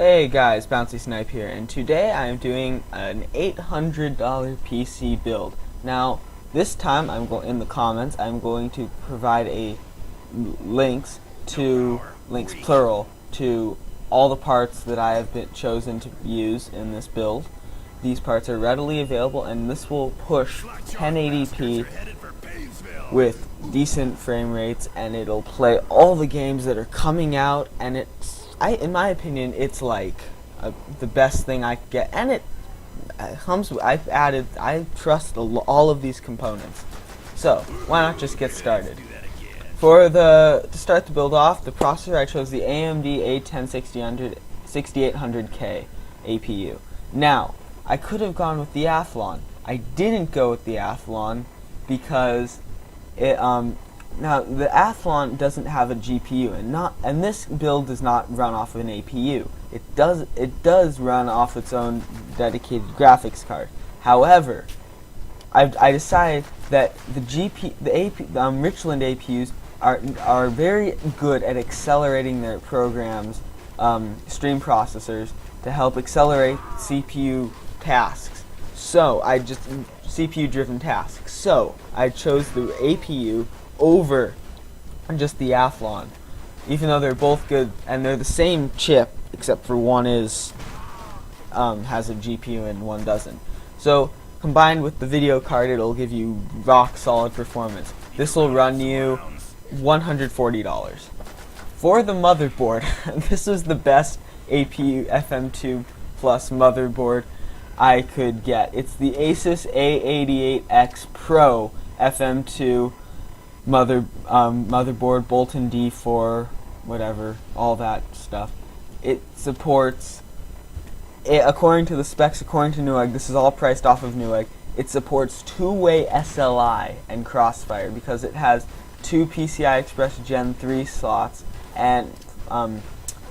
Hey guys, Bouncy Snipe here, and today I am doing an $800 PC build. Now, this time in the comments I'm going to provide links plural to all the parts that I have been chosen to use in this build. These parts are readily available, and this will push 1080p with decent frame rates, and it'll play all the games that are coming out, and in my opinion, it's like the best thing I could get, and I trust all of these components. So why not just get started? To start the build off, the processor, I chose the AMD A10 6800K APU. Now, I could have gone with the Athlon. I didn't go with the Athlon because now the Athlon doesn't have a GPU, and this build does not run off of an APU. It does run off its own dedicated graphics card. However, I decided that Richland APUs are very good at accelerating their programs, stream processors, to help accelerate CPU tasks. So CPU-driven tasks. So I chose the APU over just the Athlon, even though they're both good and they're the same chip, except for one has a GPU and one doesn't. So combined with the video card, it'll give you rock solid performance. This will run you $140. For the motherboard, this was the best APU FM2 Plus motherboard I could get. It's the Asus A88X Pro FM2 motherboard, Bolton D4, whatever, all that stuff. It supports, according to the specs, according to Newegg, this is all priced off of Newegg, it supports two-way SLI and Crossfire because it has two PCI Express Gen 3 slots and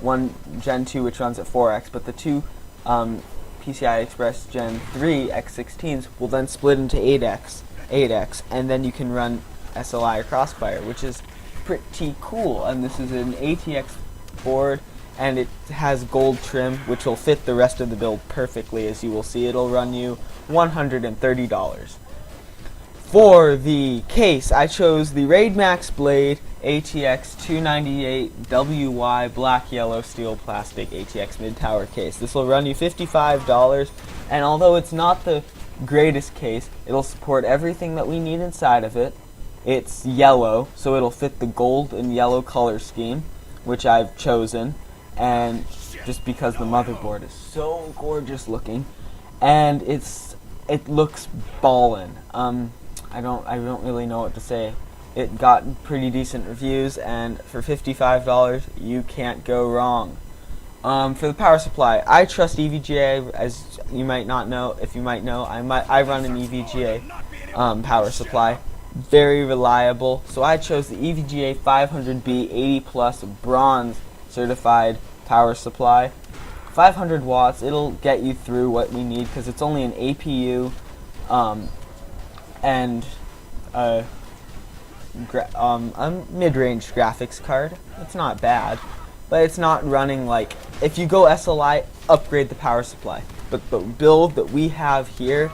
one Gen 2 which runs at 4x, but the two PCI Express Gen 3 X16s will then split into 8x, and then you can run SLI or Crossfire, which is pretty cool. And this is an ATX board, and it has gold trim, which will fit the rest of the build perfectly. As you will see, it'll run you $130. For the case, I chose the Raid Max Blade ATX 298 WY black yellow steel plastic ATX mid-tower case. This will run you $55, and although it's not the greatest case, it'll support everything that we need inside of it. It's yellow, so it'll fit the gold and yellow color scheme, which I've chosen, and just because the motherboard is so gorgeous looking, and it looks ballin'. I don't really know what to say. It got pretty decent reviews, and for $55, you can't go wrong. For the power supply, I trust EVGA, as you might not know. If you might know, I run an EVGA power supply, very reliable. So I chose the EVGA 500B 80+ bronze certified power supply. 500 watts. It'll get you through what we need because it's only an APU and a mid-range graphics card. It's not bad, but it's not running like, if you go SLI, upgrade the power supply. But the build that we have here,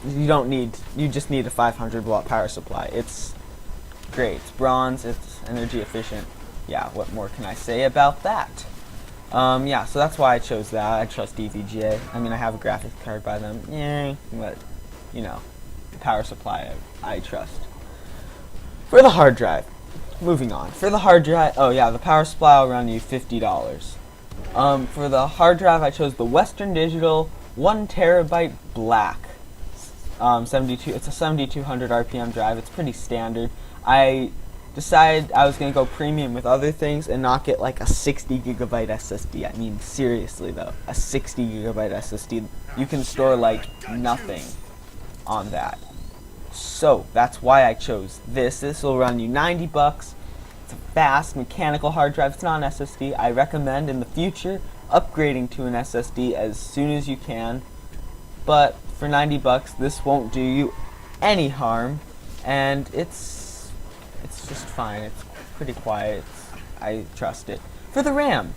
you just need a 500 watt power supply. It's great. It's bronze, it's energy efficient. Yeah, what more can I say about that? Yeah, so that's why I chose that. I trust EVGA. I mean, I have a graphics card by them. Yay, but you know, the power supply I trust. For the hard drive, moving on. For the hard drive, oh yeah, the power supply will run you $50. For the hard drive, I chose the Western Digital 1 terabyte black. It's a 7200 RPM drive. It's pretty standard. I decided I was going to go premium with other things and not get like a 60 gigabyte SSD. I mean, seriously though, a 60 gigabyte SSD, you can store like nothing on that. So that's why I chose this. This will run you $90. It's a fast mechanical hard drive. It's not an SSD. I recommend in the future upgrading to an SSD as soon as you can. But for $90, this won't do you any harm, and it's just fine. It's pretty quiet. I trust it. For the RAM,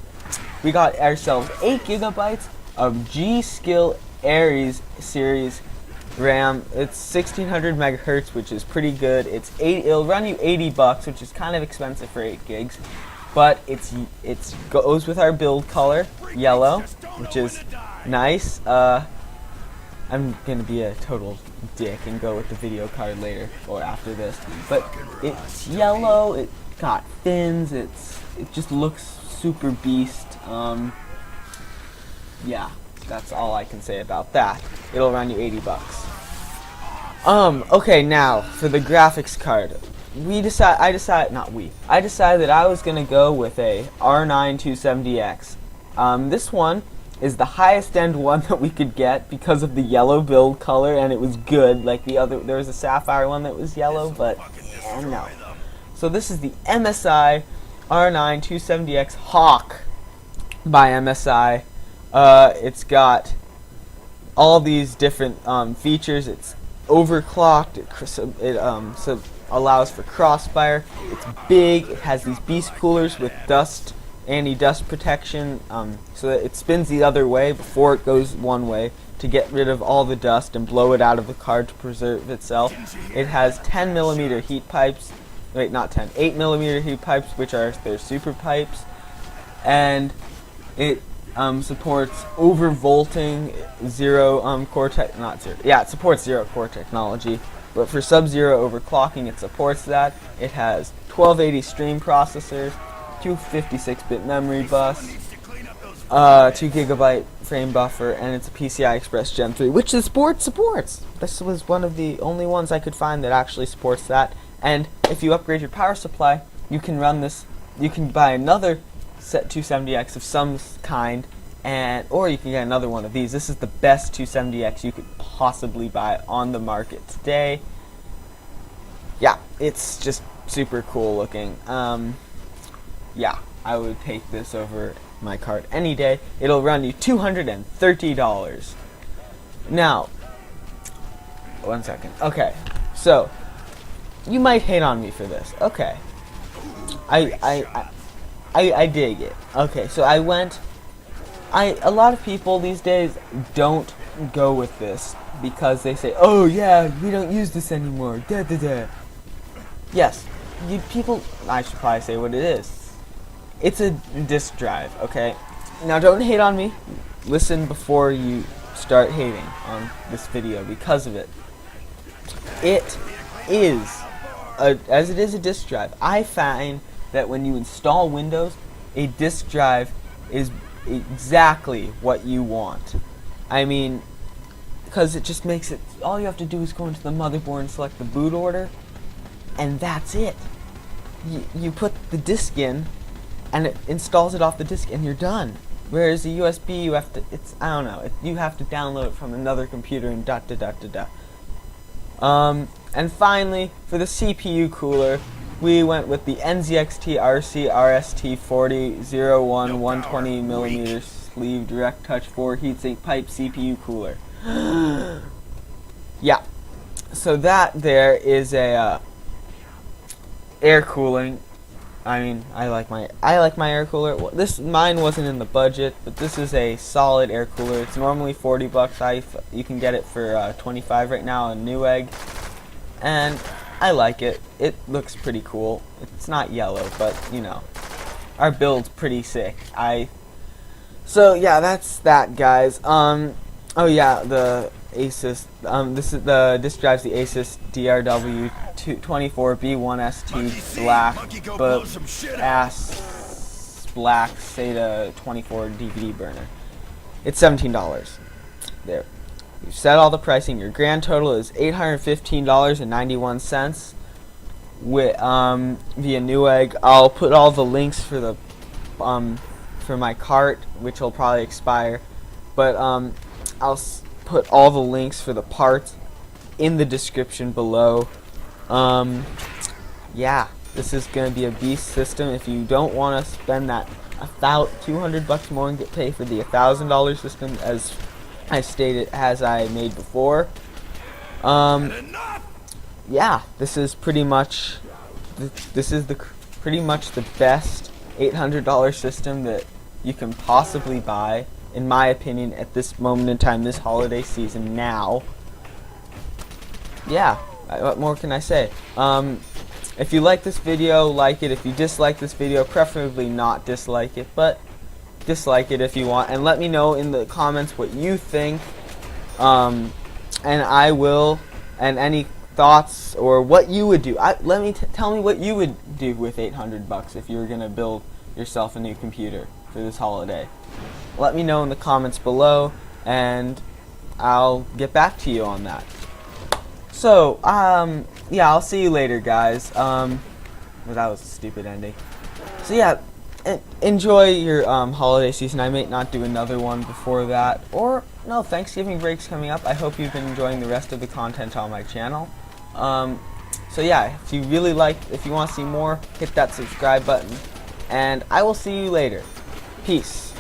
we got ourselves 8 gigabytes of G-Skill Aries series RAM. It's 1600 megahertz, which is pretty good. It'll run you $80, which is kind of expensive for 8 gigs, but it goes with our build color, yellow, which is nice. I'm gonna be a total dick and go with the video card later or after this, but it's yellow. It got fins. It just looks super beast. Yeah, that's all I can say about that. It'll run you $80. Okay, now for the graphics card. I decided that I was gonna go with a R9 270X. This one is the highest end one that we could get because of the yellow build color, and it was good. Like there was a sapphire one that was yellow, but no. So this is the MSI R9 270X Hawk by MSI. It's got all these different features. It's overclocked. It allows for crossfire. It's big. It has these beast coolers with anti-dust protection, so that it spins the other way before it goes one way to get rid of all the dust and blow it out of the card to preserve itself. It has 10mm heat pipes. Wait, not 10. 8mm heat pipes, which are their super pipes, and it supports overvolting core it supports zero core technology, but for sub-zero overclocking it supports that. It has 1280 stream processors, 256-bit memory bus, 2 gigabyte frame buffer, and it's a PCI Express Gen 3, which the board supports. This was one of the only ones I could find that actually supports that. And if you upgrade your power supply, you can run this. You can buy another set 270X of some kind, or you can get another one of these. This is the best 270X you could possibly buy on the market today. Yeah, it's just super cool looking. Yeah, I would take this over my card any day. It'll run you $230. Now, one second. Okay, so you might hate on me for this. Okay, I dig it. Okay, so a lot of people these days don't go with this because they say, oh yeah, we don't use this anymore. Da da da. Yes, I should probably say what it is. It's a disk drive, okay? Now don't hate on me. Listen before you start hating on this video because of it. It is, as it is a disk drive, I find that when you install Windows, a disk drive is exactly what you want. I mean, because it just makes it, all you have to do is go into the motherboard and select the boot order, and that's it. You put the disk in, and it installs it off the disk, and you're done. Whereas a USB, you have to, I don't know, you have to download it from another computer and da da da da da. And finally, for the CPU cooler, we went with the NZXT RC RST40 01 120mm sleeve direct touch 4 heatsink pipe CPU cooler. Yeah, so that there is a air cooling. I mean, I like my air cooler. Mine wasn't in the budget, but this is a solid air cooler. It's normally $40. You can get it for $25 right now in Newegg, and I like it. It looks pretty cool. It's not yellow, but you know, our build's pretty sick. So yeah, that's that, guys. Oh yeah, the Asus. This is the disk drive's the Asus DRW24B1ST black, but ass black SATA 24 DVD burner. It's $17. There. You've set all the pricing. Your grand total is $815.91 with via Newegg. I'll put all the links for the for my cart, which will probably expire, but I'll put all the links for the parts in the description below. Yeah, this is gonna be a beast system. If you don't want to spend that about $200 more and get paid for the $1,000 system, as I stated, as I made before, yeah, this is pretty much pretty much the best $800 system that you can possibly buy, in my opinion, at this moment in time, this holiday season now. Yeah, what more can I say? If you like this video, like it. If you dislike this video, preferably not dislike it, but dislike it if you want, and let me know in the comments what you think, and I will, and any thoughts or what you would do. Tell me what you would do with $800 if you were gonna build yourself a new computer for this holiday. Let me know in the comments below, and I'll get back to you on that. So, yeah, I'll see you later, guys. Well, that was a stupid ending. So yeah, enjoy your holiday season. I may not do another one before that, or no, Thanksgiving break's coming up. I hope you've been enjoying the rest of the content on my channel. So yeah, if you want to see more, hit that subscribe button, and I will see you later. Peace.